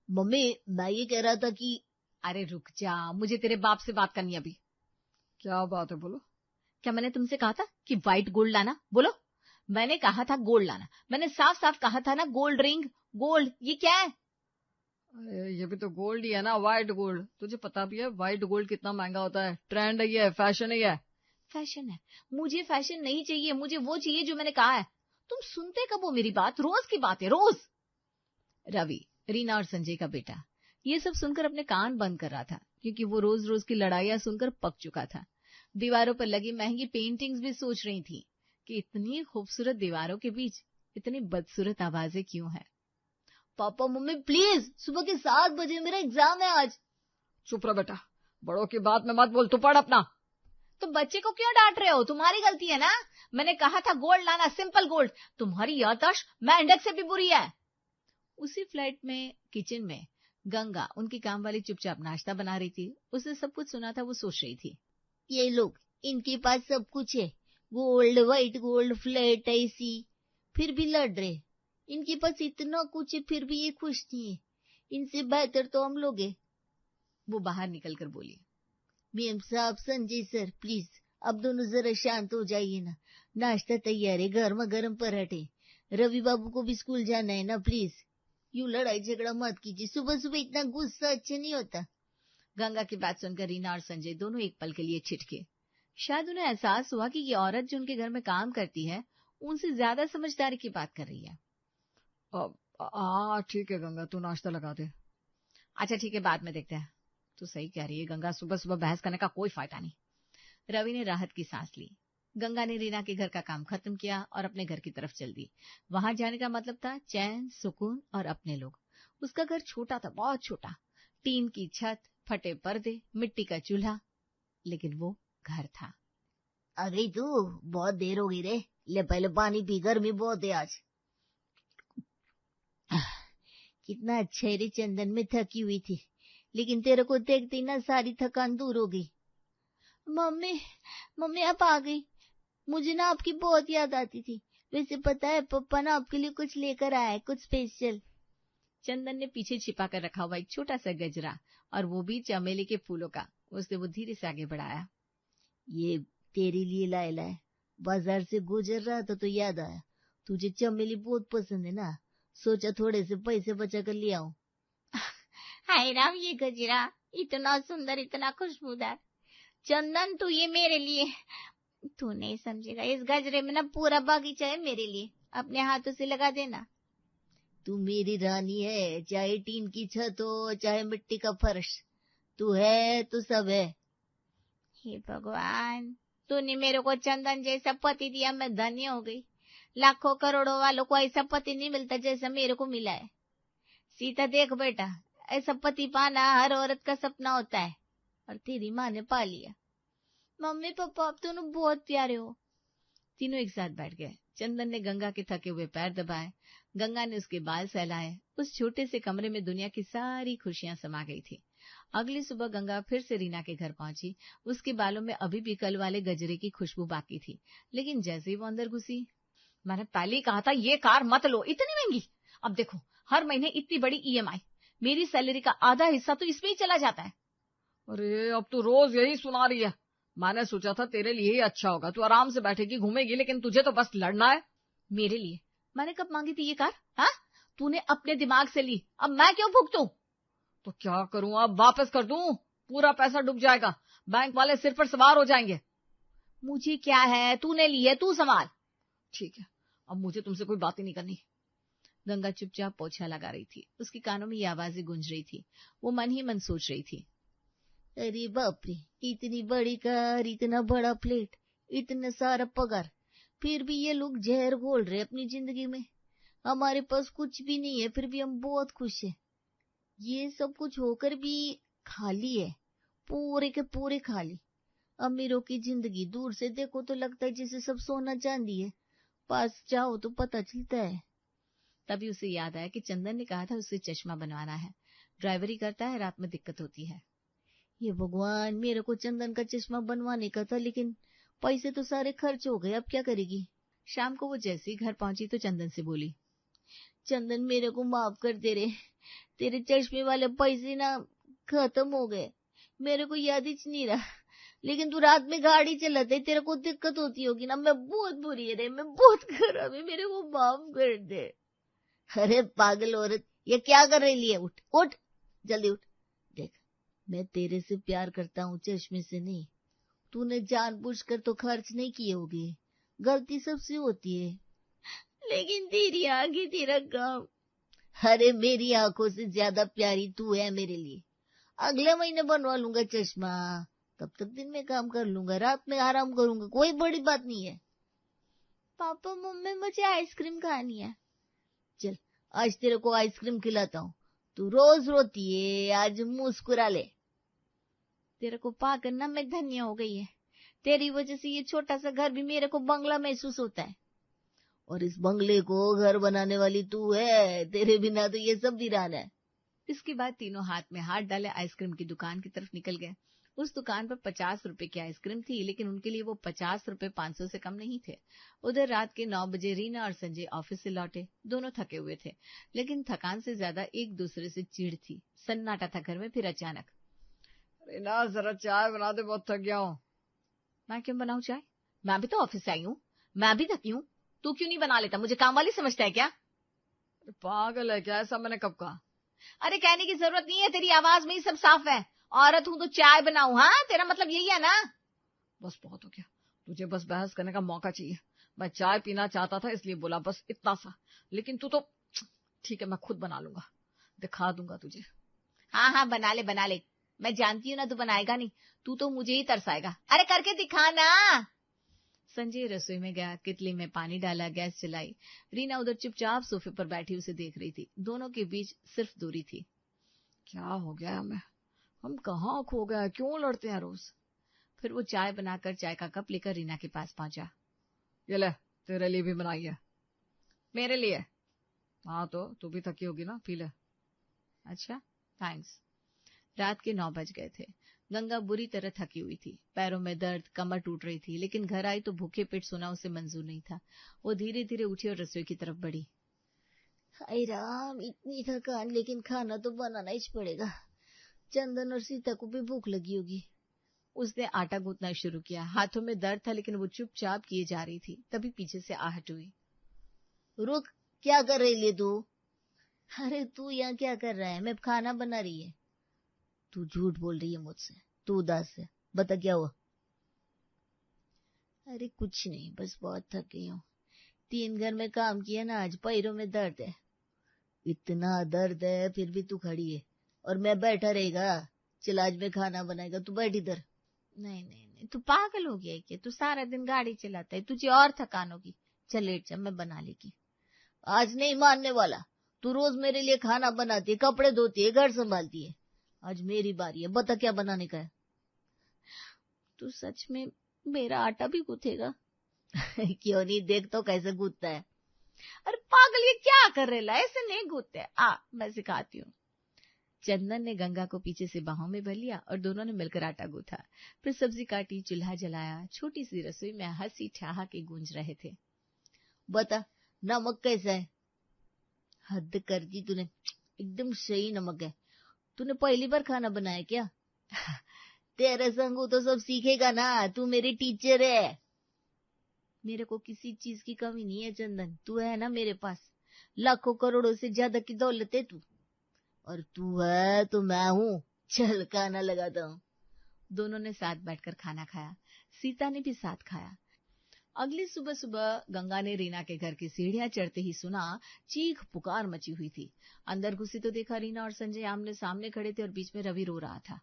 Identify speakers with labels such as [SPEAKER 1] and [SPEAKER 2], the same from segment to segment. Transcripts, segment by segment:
[SPEAKER 1] Mummy मैं ये कह रहा था कि
[SPEAKER 2] अरे रुक जा, मुझे तेरे बाप से बात करनी है अभी।
[SPEAKER 3] क्या बात है, बोलो।
[SPEAKER 2] क्या मैंने तुमसे कहा था कि व्हाइट गोल्ड लाना? बोलो। मैंने कहा था गोल्ड लाना, मैंने साफ साफ कहा था ना। गोल्ड रिंग, गोल्ड, ये क्या है?
[SPEAKER 3] ये भी तो गोल्ड ही है ना, व्हाइट गोल्ड। तुझे पता भी है व्हाइट गोल्ड कितना महंगा होता है? ट्रेंड है ये, फैशन है ये।
[SPEAKER 2] फैशन है? मुझे फैशन नहीं चाहिए, मुझे वो चाहिए जो मैंने कहा है। तुम सुनते कब हो मेरी बात? रोज की बात है, रोज। रवि, रीना और संजय का बेटा, ये सब सुनकर अपने कान बंद कर रहा था, क्योंकि वो रोज रोज की लड़ाइयां सुनकर पक चुका था। दीवारों पर लगी महंगी पेंटिंग्स भी सोच रही थी कि इतनी खूबसूरत दीवारों के बीच इतनी बदसूरत आवाजें क्यों है।
[SPEAKER 1] पापा मम्मी प्लीज, सुबह के 7 बजे मेरा एग्जाम है आज।
[SPEAKER 3] चुप रहो बेटा, बड़ों की बात में मत बोल, तू पढ़ अपना।
[SPEAKER 2] तो बच्चे को क्यों डांट रहे हो? तुम्हारी गलती है ना। मैंने कहा था गोल्ड लाना, सिंपल गोल्ड। तुम्हारी याददाश्त मेंढक से भी बुरी है। उसी फ्लैट में किचन में गंगा, उनकी काम वाली, चुपचाप नाश्ता बना रही थी। उसने सब कुछ सुना था। वो सोच रही थी,
[SPEAKER 1] ये लोग, इनके पास सब कुछ है, gold, white gold, flat, AC, फिर भी लड़ रहे। इनके पास इतना कुछ है फिर भी ये खुश नहीं है। इनसे बेहतर तो हम लोग हैं।
[SPEAKER 2] वो बाहर निकलकर बोली,
[SPEAKER 1] मेम साहब, संजय सर, प्लीज अब दोनों जरा शांत हो जाइए ना। नाश्ता तैयार है, गर्मा गर्म पराठे। रवि बाबू को भी स्कूल जाना है ना, प्लीज यूं लड़ाई झगड़ा मत कीजिए। सुबह सुबह इतना गुस्सा अच्छा नहीं होता।
[SPEAKER 2] गंगा की बात सुनकर रीना और संजय दोनों एक पल के लिए छिटके। शायद उन्हें एहसास हुआ कि ये औरत जो उनके घर में काम करती है, उनसे ज्यादा समझदारी की बात कर रही है।
[SPEAKER 3] हाँ ठीक है गंगा, तू नाश्ता लगा दे।
[SPEAKER 2] अच्छा ठीक है, बाद में देखते हैं। तू सही कह रही है गंगा, सुबह सुबह बहस करने का कोई फायदा नहीं। रवि ने राहत की सांस ली। गंगा ने रीना के घर का काम खत्म किया और अपने घर की तरफ चल दी। वहां जाने का मतलब था चैन, सुकून और अपने लोग। उसका घर छोटा था, बहुत छोटा। टीन की छत, फटे पर्दे, मिट्टी का चूल्हा, लेकिन वो घर था।
[SPEAKER 1] आ गई तू? बहुत देर हो गई रे, ले पहले पानी पी, गर्मी बहुत है आज। कितना अच्छा है रे, चंदन में थकी हुई थी, लेकिन तेरे को देखते ही ना सारी थकान दूर हो गई। मम्मी, मम्मी आप आ गई। मुझे ना आपकी बहुत याद आती थी। वैसे पता है पापा ना आपके लिए कुछ लेकर आया है, कुछ स्पेशल।
[SPEAKER 2] चंदन ने पीछे छिपा कर रखा हुआ एक छोटा सा गजरा, और वो भी चमेली के फूलों का, उसने वो धीरे से आगे बढ़ाया।
[SPEAKER 1] ये तेरे लिए लायला है। बाजार से गुजर रहा था तो याद आया, तुझे चमेली बहुत पसंद है ना, सोचा थोड़े से पैसे बचा कर ले आऊं।
[SPEAKER 2] हाय राम, ये गजरा इतना सुंदर, इतना खुशबूदार। चंदन तू ये मेरे लिए, तू नहीं समझेगा, इस गजरे में ना पूरा बागीचा है मेरे लिए, अपने हाथों से लगा देना।
[SPEAKER 1] तू मेरी रानी है, चाहे टीन की छत हो चाहे मिट्टी का फर्श, तू है तो सब है।
[SPEAKER 2] हे भगवान, तूने मेरे को चंदन जैसा पति दिया, मैं धन्य हो गई। लाखों करोड़ों वालों को ऐसा पति नहीं मिलता जैसा मेरे को मिला है। सीता देख बेटा, ऐसा पति पाना हर औरत का सपना होता है, और तेरी माँ ने पा लिया। मम्मी पापा आप दोनों बहुत प्यारे हो। तीनों एक साथ बैठ गए। चंदन ने गंगा के थके हुए पैर दबाए, गंगा ने उसके बाल सहलाए। उस छोटे से कमरे में दुनिया की सारी खुशियां समा गई थी। अगली सुबह गंगा फिर से रीना के घर पहुंची। उसके बालों में अभी भी कल वाले गजरे की खुशबू बाकी थी, लेकिन जैसे ही वो अंदर घुसी, मैंने पहले ही कहा था ये कार मत लो, इतनी महंगी। अब देखो, हर महीने इतनी बड़ी ईएमआई, मेरी सैलरी का आधा हिस्सा तो इसमें ही चला जाता है।
[SPEAKER 3] अरे अब तू रोज यही सुना रही है। मैंने सोचा था तेरे लिए ही अच्छा होगा, तू आराम से बैठेगी, घूमेगी, लेकिन तुझे तो बस लड़ना है।
[SPEAKER 2] मेरे लिए? मैंने कब मांगी थी ये कार? हाँ, तूने अपने दिमाग से ली, अब मैं क्यों भुगतूं?
[SPEAKER 3] तो क्या करूं, अब वापस कर दूं? पूरा पैसा डूब जाएगा, बैंक वाले सिर पर सवार हो जाएंगे।
[SPEAKER 2] मुझे क्या है, तूने ली है, तू संभाल।
[SPEAKER 3] ठीक है, अब मुझे तुमसे कोई बात ही नहीं करनी।
[SPEAKER 2] गंगा चुपचाप पोछा लगा रही थी। उसकी कानों में ये आवाजें गूंज रही थी। वो मन ही मन सोच रही थी,
[SPEAKER 1] अरे बाप रे, इतनी बड़ी कार, इतना बड़ा फ्लैट, इतना सारा पगार, फिर भी ये लोग जहर घोल रहे अपनी जिंदगी में। हमारे पास कुछ भी नहीं है, फिर भी हम बहुत खुश हैं। ये सब कुछ होकर भी खाली है, पूरे के पूरे खाली। अमीरों की जिंदगी दूर से देखो तो लगता है जैसे सब सोना चांदी है, पास जाओ तो पता चलता है।
[SPEAKER 2] तभी उसे याद आया कि चंदन ने कहा था उसे चश्मा बनवाना है। ड्राइवरी करता है, रात में दिक्कत होती है।
[SPEAKER 1] ये भगवान, मेरे को चंदन का चश्मा बनवाने का था, लेकिन पैसे तो सारे खर्च हो गए, अब क्या करेगी।
[SPEAKER 2] शाम को वो जैसे ही घर पहुंची तो चंदन से बोली,
[SPEAKER 1] चंदन मेरे को माफ कर दे रे, तेरे चश्मे वाले पैसे ना खत्म हो गए, मेरे को याद ही नहीं रहा। लेकिन तू रात में गाड़ी चलाते, तेरे को दिक्कत होती होगी ना, मैं बहुत बुरी है रे, मैं बहुत खराब है, मेरे को माफ कर दे। अरे पागल औरत, ये क्या कर रही है? उठ उठ, जल्दी उठ। देख, मैं तेरे से प्यार करता हूँ, चश्मे से नहीं। तूने जानबूझकर तो खर्च नहीं किए होगे, गलती सबसे होती है। लेकिन तेरी आंखें, तेरा काम। अरे मेरी आंखों से ज्यादा प्यारी तू है मेरे लिए। अगले महीने बनवा लूंगा चश्मा, तब तक दिन में काम कर लूंगा, रात में आराम करूंगा, कोई बड़ी बात नहीं है। पापा मम्मी मुझे आइसक्रीम खानी है। चल आज तेरे को आइसक्रीम खिलाता हूँ, तू रोज रोती है, आज मुस्कुरा ले।
[SPEAKER 2] तेरे को पाकर ना मैं धन्य हो गई है, तेरी वजह से ये छोटा सा घर भी मेरे को बंगला महसूस होता है।
[SPEAKER 1] और इस बंगले को घर बनाने वाली तू है, तेरे बिना तो ये सब वीरान है।
[SPEAKER 2] इसके बाद तीनों हाथ में हाथ डाले आइसक्रीम की दुकान की तरफ निकल गए। उस दुकान पर 50 रुपए की आइसक्रीम थी, लेकिन उनके लिए वो 50 रुपए 500 से कम नहीं थे। उधर रात के 9 बजे रीना और संजय ऑफिस से लौटे। दोनों थके हुए थे, लेकिन थकान से ज्यादा एक दूसरे से चिढ़ थी। सन्नाटा था घर में। फिर अचानक,
[SPEAKER 3] रीना जरा चाय बना दे, बहुत थक गया हूँ।
[SPEAKER 2] मैं क्यों बनाऊं चाय? मैं भी तो ऑफिस से आई हूँ, मैं भी थकी हूँ। तू क्यों नहीं बना लेता? मुझे काम वाली समझता है क्या?
[SPEAKER 3] पागल है क्या? ऐसा मैंने कब कहा?
[SPEAKER 2] अरे कहने की जरूरत नहीं है, तेरी आवाज में ही सब साफ है। औरत हूं तो चाय बनाऊं? हाँ, तेरा मतलब यही है ना?
[SPEAKER 3] बस बहुत हो गया, तुझे बस बहस करने का मौका चाहिए। मैं चाय पीना चाहता था इसलिए बोला, बस इतना सा। लेकिन तू तो ठीक है, मैं खुद बना लूंगा, दिखा दूंगा तुझे।
[SPEAKER 2] हाँ हाँ, बना ले बना ले, मैं जानती हूँ ना तू बनाएगा नहीं, तू तो मुझे ही तरसाएगा। अरे करके दिखा ना। संजय रसोई में गया, कितली में पानी डाला, गैस जलाई। रीना उधर चुपचाप सोफे पर बैठी उसे देख रही थी। दोनों के बीच सिर्फ दूरी थी।
[SPEAKER 3] क्या हो गया हमें? हम कहाँ खो गए? क्यों लड़ते हैं रोज?
[SPEAKER 2] फिर वो चाय बनाकर चाय का कप लेकर रीना के पास पहुंचा।
[SPEAKER 3] ये ले, तेरे लिए भी बनाई है।
[SPEAKER 2] मेरे लिए?
[SPEAKER 3] हाँ तो तू भी थकी होगी ना, पी ले।
[SPEAKER 2] अच्छा, थैंक्स। रात के 9 बज गए थे। गंगा बुरी तरह थकी हुई थी, पैरों में दर्द, कमर टूट रही थी, लेकिन घर आई तो भूखे पेट सोना उसे मंजूर नहीं था। वो धीरे धीरे उठी और रसोई की तरफ बढ़ी।
[SPEAKER 1] हाय राम, इतनी थकान, लेकिन खाना तो बनाना ही पड़ेगा। चंदन और सीता को भी भूख लगी होगी।
[SPEAKER 2] उसने आटा गूंथना शुरू किया। हाथों में दर्द था, लेकिन वो चुपचाप किए जा रही थी। तभी पीछे से आहट हुई।
[SPEAKER 1] रुक, क्या कर रही है तू? अरे तू यहाँ क्या कर रहा है? मैं खाना बना रही है। तू झूठ बोल रही है मुझसे, तू उदास है, बता क्या हुआ? अरे कुछ नहीं, बस बहुत थक गई हूँ, 3 घर में काम किया ना, आज पैरों में दर्द है। इतना दर्द है फिर भी तू खड़ी है और मैं बैठा रहेगा? चल आज मैं खाना बनाएगा, तू बैठ इधर।
[SPEAKER 2] नहीं नहीं नहीं, तू पागल हो गया है क्या? तू सारा दिन गाड़ी चलाता है, तुझे और थकान होगी। चल लेट जा, मैं बना लेगी।
[SPEAKER 1] आज नहीं मानने वाला। तू रोज मेरे लिए खाना बनाती है, कपड़े धोती है, घर संभालती है, आज मेरी बारी है, बता क्या बनाने का है?
[SPEAKER 2] तू सच में मेरा आटा भी गूंथेगा?
[SPEAKER 1] क्यों नहीं, देख तो कैसे गूंथता है।
[SPEAKER 2] अरे पागल, ये क्या कर रहे ला? ऐसे नहीं गूंथते। आ, मैं सिखाती हूँ। चंदन ने गंगा को पीछे से बाहों में भर लिया और दोनों ने मिलकर आटा गूंथा। फिर सब्जी काटी, चूल्हा जलाया। छोटी सी रसोई में हंसी ठहाके गूंज रहे थे।
[SPEAKER 1] बता नमक कैसा है? हद कर दी तूने, एकदम सही नमक है। तूने पहली बार खाना बनाया क्या? तेरे संग तो सब सीखेगा ना, तू मेरी टीचर है। मेरे को किसी चीज की कमी नहीं है चंदन, तू है ना मेरे पास। लाखों करोड़ों से ज्यादा की दौलत है तू, और तू है तो मैं हूँ। चल खाना लगाता हूँ।
[SPEAKER 2] दोनों ने साथ बैठकर खाना खाया। सीता ने भी साथ खाया। अगली सुबह सुबह गंगा ने रीना के घर की सीढ़ियां चढ़ते ही सुना चीख पुकार मची हुई थी। अंदर घुसी तो देखा रीना और संजय आमने सामने खड़े थे और बीच में रवि रो रहा था।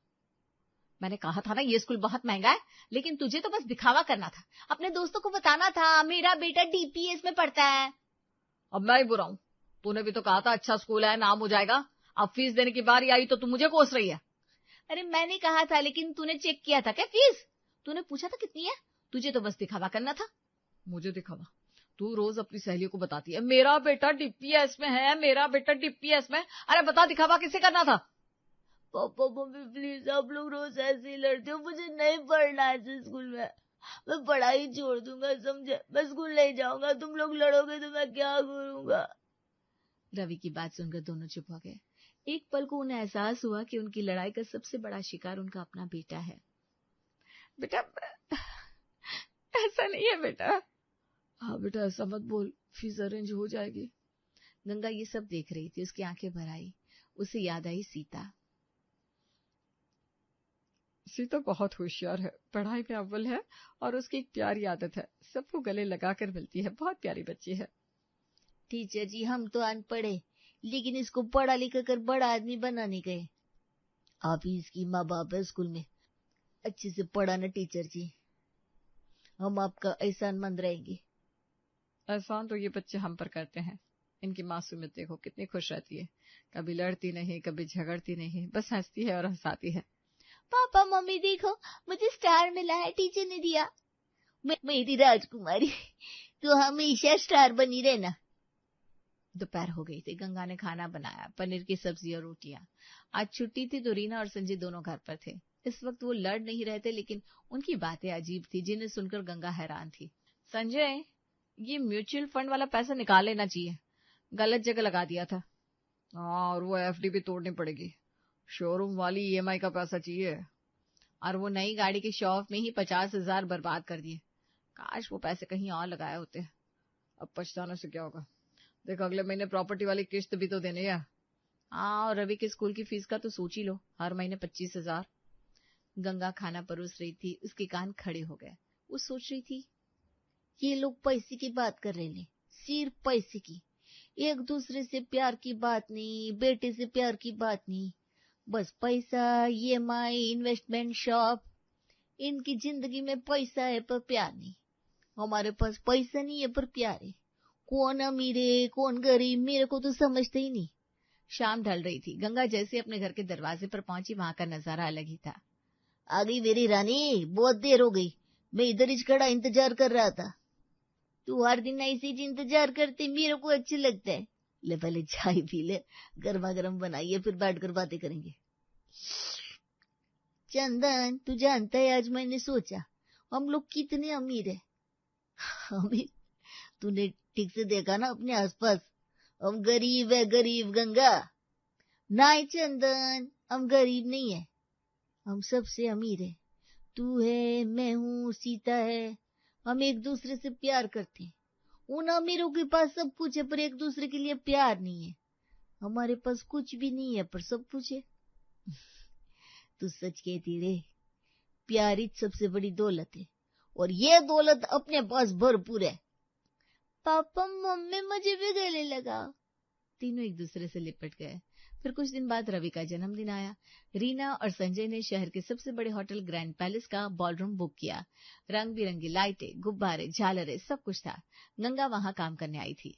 [SPEAKER 2] मैंने कहा था ना ये स्कूल बहुत महंगा है, लेकिन तुझे तो बस दिखावा करना था, अपने दोस्तों को बताना था मेरा बेटा डीपीएस में पढ़ता है।
[SPEAKER 3] अब मैं ही बुरा हूँ? तूने भी तो कहा था अच्छा स्कूल है, नाम हो जाएगा। अब फीस देने की बारी आई तो तू मुझे कोस रही है।
[SPEAKER 2] अरे मैंने कहा था, लेकिन तूने चेक किया था क्या फीस? तूने पूछा था कितनी है? तुझे तो बस दिखावा करना था।
[SPEAKER 3] मुझे दिखावा? तू रोज अपनी सहेलियों को बताती है मेरा बेटा डीपीएस में है, मेरा बेटा डीपीएस में। अरे बता, दिखावा किसे करना था?
[SPEAKER 1] पापा मम्मी प्लीज, आप लोग रोज ऐसे ही लड़ते हो, मुझे नहीं पढ़ना है इस स्कूल में, मैं पढ़ाई छोड़ दूंगा, समझे? मैं स्कूल नहीं जाऊंगा, तुम लोग लड़ोगे तो मैं क्या करूंगा? रवि की बात सुनकर दोनों चुप हो गए। एक पल को उन्हें एहसास हुआ कि उनकी लड़ाई का सबसे बड़ा शिकार उनका अपना बेटा है।
[SPEAKER 3] बेटा, ऐसा नहीं है बेटा। हाँ बेटा, ऐसा मत बोल, फीस अरेंज हो जाएगी।
[SPEAKER 1] गंगा ये सब देख रही थी, उसकी आंखें भर आई। उसे याद आई सीता।
[SPEAKER 3] सीता बहुत होशियार है, पढ़ाई में अव्वल है और उसकी एक प्यारी आदत है, सबको गले लगाकर मिलती है, बहुत प्यारी बच्ची है।
[SPEAKER 1] टीचर जी, हम तो अनपढ़ है, लेकिन इसको पढ़ा लिखा कर बड़ा आदमी बनाने गए। आप ही इसकी माँ बाप है, स्कूल में अच्छे से पढ़ाना टीचर जी, हम आपका एहसानमंद रहेंगे।
[SPEAKER 3] एहसान तो ये बच्चे हम पर करते हैं। इनकी मासूमियत देखो, कितनी खुश रहती है, कभी लड़ती नहीं, कभी झगड़ती नहीं, बस हंसती है और हंसाती है।
[SPEAKER 1] पापा मम्मी देखो, मुझे स्टार मिला है, टीचर ने दिया। मेरी राजकुमारी, तो हमेशा स्टार बनी रहना। दोपहर हो गई थी। गंगा ने खाना बनाया, पनीर की सब्जी और रोटियां। आज छुट्टी थी तो रीना और संजय दोनों घर पर थे। इस वक्त वो लड़ नहीं रहे थे, लेकिन उनकी बातें अजीब थी, जिन्हें सुनकर गंगा हैरान थी।
[SPEAKER 3] संजय, ये म्यूचुअल फंड वाला पैसा निकाल लेना चाहिए, गलत जगह लगा दिया था। हाँ, और वो एफडी भी तोड़नी पड़ेगी। शोरूम वाली ईएमआई का पैसा चाहिए।
[SPEAKER 1] और वो नई गाड़ी के शो ऑफ में ही 50,000 बर्बाद कर दिए।
[SPEAKER 3] काश वो पैसे कहीं और लगाए होते। अब पछताने से क्या होगा, देख अगले महीने प्रॉपर्टी वाली किस्त भी तो देने है।
[SPEAKER 1] हाँ, और रवि के स्कूल की फीस का तो सोच ही लो, हर महीने 25,000। गंगा खाना परोस रही थी, उसके कान खड़े हो गए। वो सोच रही थी, ये लोग पैसे की बात कर रहे हैं, सिर्फ पैसे की, एक दूसरे से प्यार की बात नहीं, बेटे से प्यार की बात नहीं, बस पैसा, ईएमआई, इन्वेस्टमेंट, शॉप। इनकी जिंदगी में पैसा है पर प्यार नहीं। हमारे पास पैसा नहीं है पर प्यार है। कौन अमीर है कौन गरीब, मेरे को तो समझते ही नहीं। शाम ढल रही थी। गंगा जैसे अपने घर के दरवाजे पर पहुंची, वहां का नजारा अलग ही था। आ गई मेरी रानी, बहुत देर हो गई, मैं इधर ही खड़ा इंतजार कर रहा था। तू हर दिन ऐसे ही इंतजार करते, मेरे को अच्छा लगता है। ले पहले चाय पी ले, गर्मा गर्म बनाइए, फिर बैठकर बातें करेंगे। चंदन, तू जानता है आज मैंने सोचा हम लोग कितने अमीर है। अमीर? तूने ठीक से देखा ना अपने आसपास? हम गरीब है, गरीब गंगा। नहीं चंदन, हम गरीब नहीं है, हम सबसे अमीर है। तू है, मैं हूँ, सीता है। हम एक दूसरे से प्यार करते हैं। उन अमीरों के पास सब कुछ है पर एक दूसरे के लिए प्यार नहीं है। हमारे पास कुछ भी नहीं है पर सब कुछ है। तू सच कहती रे, प्यार ही सबसे बड़ी दौलत है, और ये दौलत अपने पास भरपूर है। पापा मम्मी मुझे भी गले लगाओ। तीनों एक दूसरे से लिपट गए। फिर कुछ दिन बाद रवि का जन्मदिन आया। रीना और संजय ने शहर के सबसे बड़े होटल ग्रैंड पैलेस का बॉलरूम बुक किया। रंग बिरंगी लाइटें, गुब्बारे, झालरें, सब कुछ था। गंगा वहां काम करने आई थी।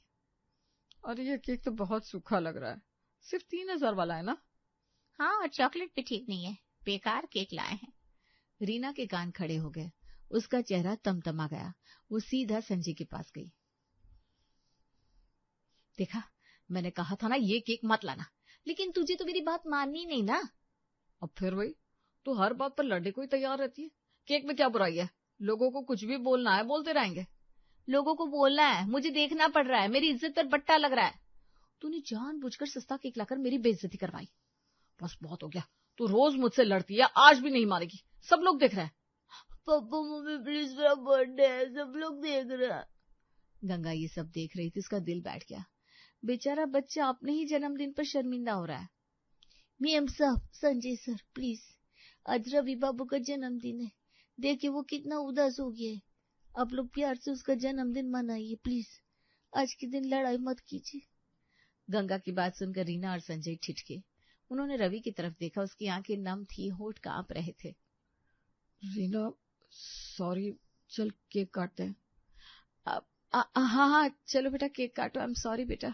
[SPEAKER 3] और ये केक तो बहुत सूखा लग रहा है, सिर्फ 3,000 वाला है ना?
[SPEAKER 2] हाँ, और चॉकलेट भी ठीक नहीं है, बेकार केक लाए हैं।
[SPEAKER 1] रीना के कान खड़े हो गए, उसका चेहरा तमतमा गया। वो सीधा संजय के पास गई। देखा, मैंने कहा था ना ये केक मत लाना, लेकिन तुझे तो मेरी बात माननी नहीं ना।
[SPEAKER 3] अब फिर वही, तू हर बात पर लड़ने को ही तैयार रहती है। केक में क्या बुराई है? लोगों को कुछ भी बोलना है, बोलते रहेंगे।
[SPEAKER 1] लोगों को बोलना है, मुझे देखना पड़ रहा है, मेरी इज्जत पर बट्टा लग रहा है। तूने जानबूझकर सस्ता केक लाकर मेरी बेइज्जती करवाई।
[SPEAKER 3] बस बहुत हो गया, तू रोज मुझसे लड़ती है, आज भी नहीं मानेगी, सब लोग देख रहे हैं।
[SPEAKER 1] पापा मम्मी प्लीज, मेरा बर्थडे है, सब लोग देख रहे हैं। गंगा ये सब देख रही थी, उसका दिल बैठ गया। बेचारा बच्चा अपने ही जन्मदिन पर शर्मिंदा हो रहा है। मेम साहब, संजय सर प्लीज, आज रवि बाबू का जन्मदिन है, देखिए वो कितना उदास हो गया है। आप लोग प्यार से उसका जन्मदिन मनाइए प्लीज, आज के दिन लड़ाई मत कीजिए। गंगा की बात सुनकर रीना और संजय ठिठके। उन्होंने रवि की तरफ देखा, उसकी आंखें नम थी, होठ कांप रहे थे।
[SPEAKER 3] रीना सॉरी, चल केक काटते हैं। हाँ, चलो बेटा केक काटो, आई एम सॉरी बेटा।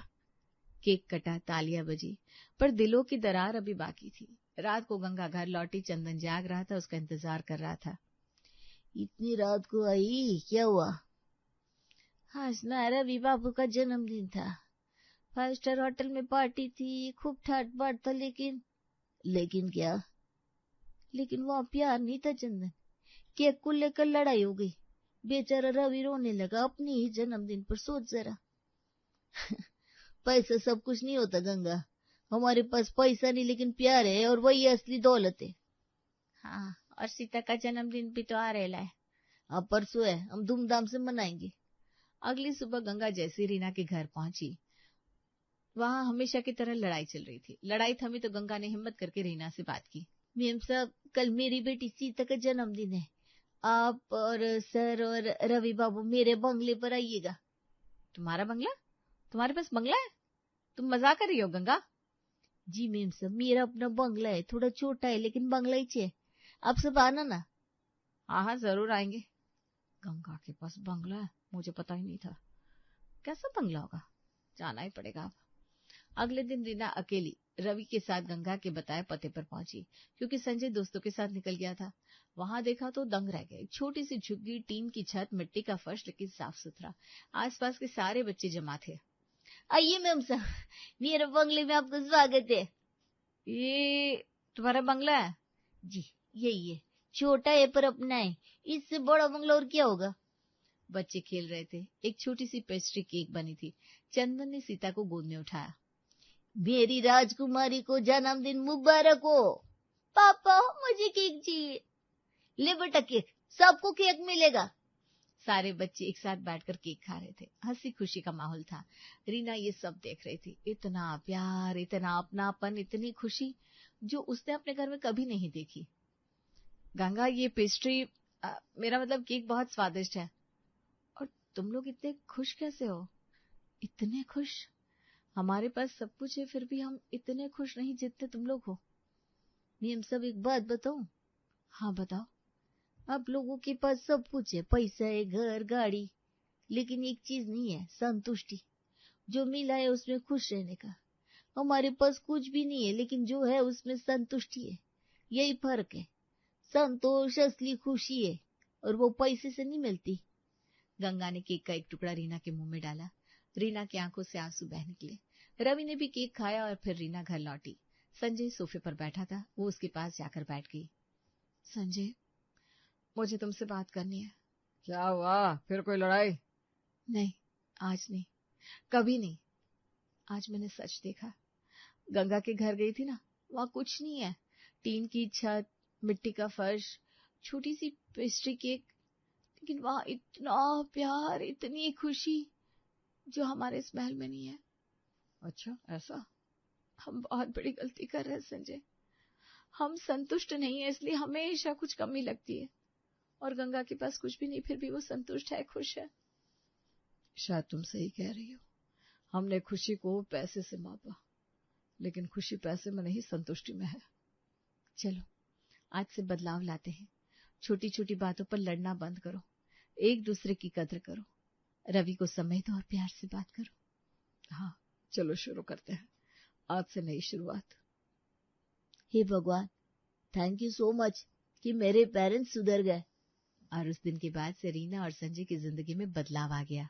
[SPEAKER 1] केक कटा, तालियां बजी, पर दिलों की दरार अभी बाकी थी। रात को गंगा घर लौटी, चंदन जाग रहा था, उसका इंतजार कर रहा था। इतनी रात को आई, क्या हुआ? आज ना रवि बाबू का जन्मदिन था, 5 स्टार होटल में पार्टी थी, खूब ठाट बाट था, लेकिन क्या? लेकिन वहाँ प्यार नहीं था चंदन। केक को लेकर लड़ाई हो गई। बेचारा रवि रोने लगा अपने ही जन्मदिन पर, सोच जरा। पैसा सब कुछ नहीं होता गंगा, हमारे पास पैसा नहीं लेकिन प्यार है और वही असली दौलत है।
[SPEAKER 2] हाँ, और सीता का जन्मदिन भी तो आ रहा है।
[SPEAKER 1] अब परसों है, हम धूमधाम से मनाएंगे।
[SPEAKER 2] अगली सुबह गंगा जैसी रीना के घर पहुंची, वहां हमेशा की तरह लड़ाई चल रही थी। लड़ाई थमी तो गंगा ने हिम्मत करके रीना से बात की।
[SPEAKER 1] मेम साहब, कल मेरी बेटी सीता का जन्मदिन है, आप और सर और रवि बाबू मेरे बंगले पर आइएगा।
[SPEAKER 2] तुम्हारा बंगला? तुम्हारे पास बंगला है? तुम मजाक कर रही हो गंगा?
[SPEAKER 1] जी मेम साहब, मेरा अपना बंगला है, थोड़ा छोटा है लेकिन बंगला ही है, आप सब आना ना।
[SPEAKER 2] हाँ हाँ, जरूर आएंगे। गंगा के पास बंगला है, मुझे पता ही नहीं था। कैसा बंगला होगा, जाना ही पड़ेगा अब। अगले दिन रीना अकेली रवि के साथ गंगा के बताए पते पर पहुंची, क्योंकि संजय दोस्तों के साथ निकल गया था। वहां देखा तो दंग रह गए। छोटी सी झुग्गी, टीन की छत, मिट्टी का फर्श, लेकिन साफ सुथरा। आसपास के सारे बच्चे जमा थे।
[SPEAKER 1] आइए मैम साहब, मेरे बंगले में आपका स्वागत है।
[SPEAKER 2] ये तुम्हारा बंगला है?
[SPEAKER 1] जी यही है, छोटा है पर अपना है, इससे बड़ा बंगला और क्या होगा।
[SPEAKER 2] बच्चे खेल रहे थे। एक छोटी सी पेस्ट्री केक बनी थी। चंदन ने सीता को गोद में उठाया।
[SPEAKER 1] मेरी राजकुमारी को जन्मदिन मुबारक हो। पापा मुझे केक चाहिए। ले बेटा केक, सबको केक मिलेगा।
[SPEAKER 2] सारे बच्चे एक साथ बैठकर केक खा रहे थे। हंसी खुशी का माहौल था। रीना ये सब देख रही थी। इतना प्यार, इतना अपनापन, इतनी खुशी जो उसने अपने घर में कभी नहीं देखी। गंगा, ये पेस्ट्री, मेरा मतलब केक बहुत स्वादिष्ट है। और तुम लोग इतने खुश कैसे हो? इतने खुश? हमारे पास सब कुछ है, फिर भी हम इतने खुश नहीं जितने तुम लोग हो।
[SPEAKER 1] मैम सब एक बात बताऊं?
[SPEAKER 2] हाँ बताओ।
[SPEAKER 1] आप लोगों के पास सब कुछ है, पैसा है, घर, गाड़ी, लेकिन एक चीज नहीं है, संतुष्टि। जो मिला है उसमें खुश रहने का। हमारे पास कुछ भी नहीं है, लेकिन जो है उसमें संतुष्टि है। यही फर्क है। संतोष असली खुशी है और वो पैसे से नहीं मिलती।
[SPEAKER 2] गंगा ने केक का एक टुकड़ा रीना के मुंह में डाला। रीना की आंखों से आंसू बह निकले। रवि ने भी केक खाया और फिर रीना घर लौटी। संजय सोफे पर बैठा था। वो उसके पास जाकर बैठ गई। संजय, मुझे तुमसे बात करनी है।
[SPEAKER 3] क्या हुआ, फिर कोई लड़ाई?
[SPEAKER 2] नहीं, आज नहीं, कभी नहीं। आज मैंने सच देखा। गंगा के घर गई थी ना, वहां कुछ नहीं है। टीन की छत, मिट्टी का फर्श, छोटी सी पेस्ट्री केक, लेकिन वहां इतना प्यार, इतनी खुशी जो हमारे इस महल में नहीं है।
[SPEAKER 3] अच्छा, ऐसा?
[SPEAKER 2] हम बहुत बड़ी गलती कर रहे हैं संजय। हम संतुष्ट नहीं है, इसलिए हमेशा कुछ कमी लगती है। और गंगा के पास कुछ भी नहीं, फिर भी वो संतुष्ट है, खुश है।
[SPEAKER 3] शायद तुम सही कह रही हो। हमने खुशी को पैसे से मापा, लेकिन खुशी पैसे में नहीं, संतुष्टि में है।
[SPEAKER 2] चलो आज से बदलाव लाते हैं। छोटी छोटी बातों पर लड़ना बंद करो। एक दूसरे की कद्र करो। रवि को समय दो और प्यार से बात करो।
[SPEAKER 3] हाँ, चलो शुरू करते हैं। आज से नई शुरुआत।
[SPEAKER 1] हे भगवान, थैंक यू सो मच कि मेरे पेरेंट्स सुधर गए।
[SPEAKER 2] और उस दिन के बाद से रीना और संजय की जिंदगी में बदलाव आ गया।